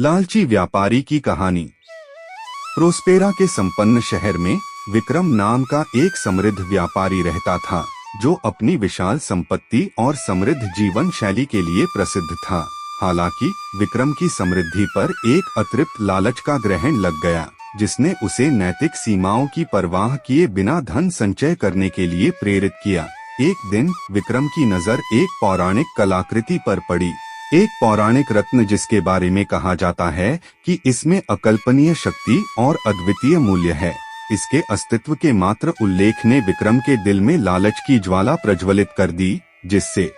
लालची व्यापारी की कहानी। प्रोस्पेरा के संपन्न शहर में विक्रम नाम का एक समृद्ध व्यापारी रहता था, जो अपनी विशाल संपत्ति और समृद्ध जीवन शैली के लिए प्रसिद्ध था। हालांकि विक्रम की समृद्धि पर एक अतिरिक्त लालच का ग्रहण लग गया, जिसने उसे नैतिक सीमाओं की परवाह किए बिना धन संचय करने के लिए प्रेरित किया। एक दिन विक्रम की नजर एक पौराणिक कलाकृति पर पड़ी, एक पौराणिक रत्न जिसके बारे में कहा जाता है कि इसमें अकल्पनीय शक्ति और अद्वितीय मूल्य है। इसके अस्तित्व के मात्र उल्लेख ने विक्रम के दिल में लालच की ज्वाला प्रज्वलित कर दी, जिससे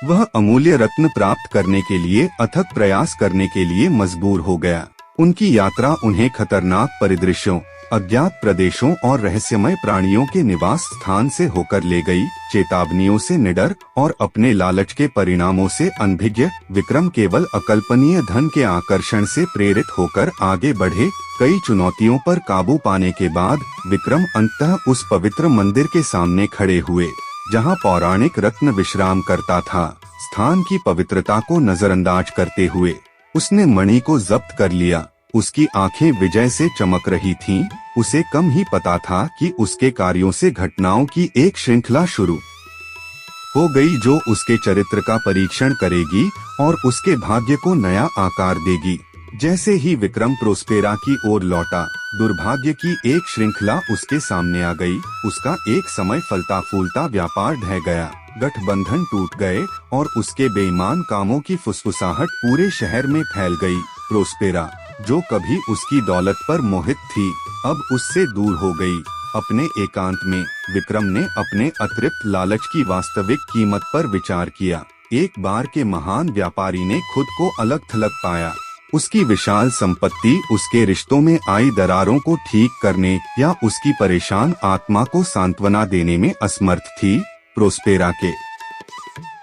वह अमूल्य रत्न प्राप्त करने के लिए अथक प्रयास करने के लिए मजबूर हो गया। उनकी यात्रा उन्हें खतरनाक परिदृश्यों, अज्ञात प्रदेशों और रहस्यमय प्राणियों के निवास स्थान से होकर ले गई। चेतावनियों से निडर और अपने लालच के परिणामों से अनभिज्ञ विक्रम केवल अकल्पनीय धन के आकर्षण से प्रेरित होकर आगे बढ़े। कई चुनौतियों पर काबू पाने के बाद विक्रम अंततः उस पवित्र मंदिर के सामने खड़े हुए, जहां पौराणिक रत्न विश्राम करता था। स्थान की पवित्रता को नजरअंदाज करते हुए उसने मणि को जब्त कर लिया। उसकी आंखें विजय से चमक रही थीं। उसे कम ही पता था कि उसके कार्यों से घटनाओं की एक श्रृंखला शुरू हो गई, जो उसके चरित्र का परीक्षण करेगी और उसके भाग्य को नया आकार देगी। जैसे ही विक्रम प्रोस्पेरा की ओर लौटा, दुर्भाग्य की एक श्रृंखला उसके सामने आ गई। उसका एक समय फलता फूलता व्यापार ढह गया, गठबंधन टूट गए और उसके बेईमान कामों की फुसफुसाहट पूरे शहर में फैल गई। प्रोस्पेरा, जो कभी उसकी दौलत पर मोहित थी, अब उससे दूर हो गई। अपने एकांत में विक्रम ने अपने अतिरिक्त लालच की वास्तविक कीमत पर विचार किया। एक बार के महान व्यापारी ने खुद को अलग थलग पाया। उसकी विशाल संपत्ति उसके रिश्तों में आई दरारों को ठीक करने या उसकी परेशान आत्मा को सांत्वना देने में असमर्थ थी। प्रोस्पेरा के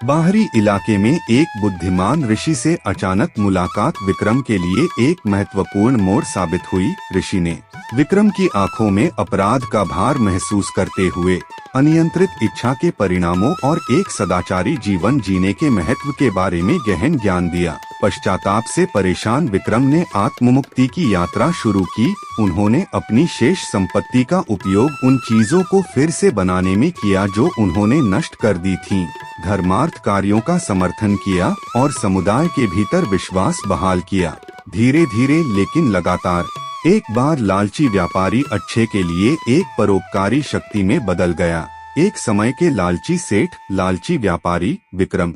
बाहरी इलाके में एक बुद्धिमान ऋषि से अचानक मुलाकात विक्रम के लिए एक महत्वपूर्ण मोड़ साबित हुई। ऋषि ने विक्रम की आंखों में अपराध का भार महसूस करते हुए अनियंत्रित इच्छा के परिणामों और एक सदाचारी जीवन जीने के महत्व के बारे में गहन ज्ञान दिया। पश्चाताप से परेशान विक्रम ने आत्ममुक्ति की यात्रा शुरू की। उन्होंने अपनी शेष संपत्ति का उपयोग उन चीजों को फिर से बनाने में किया जो उन्होंने नष्ट कर दी थीं। धर्मार्थ कार्यों का समर्थन किया और समुदाय के भीतर विश्वास बहाल किया। धीरे धीरे लेकिन लगातार एक बार लालची व्यापारी अच्छे के लिए एक परोपकारी शक्ति में बदल गया। एक समय के लालची सेठ लालची व्यापारी विक्रम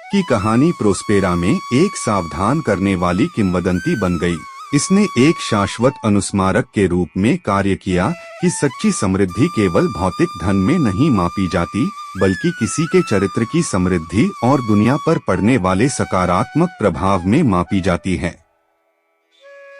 की कहानी प्रोस्पेरा में एक सावधान करने वाली किंवदंती बन गई। इसने एक शाश्वत अनुस्मारक के रूप में कार्य किया कि सच्ची समृद्धि केवल भौतिक धन में नहीं मापी जाती, बल्कि किसी के चरित्र की समृद्धि और दुनिया पर पड़ने वाले सकारात्मक प्रभाव में मापी जाती है।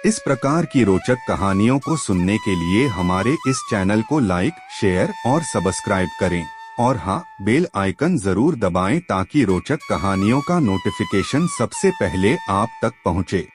इस प्रकार की रोचक कहानियों को सुनने के लिए हमारे इस चैनल को लाइक, शेयर और सब्सक्राइब करें। और हाँ, बेल आइकन जरूर दबाएं ताकि रोचक कहानियों का नोटिफिकेशन सबसे पहले आप तक पहुँचे।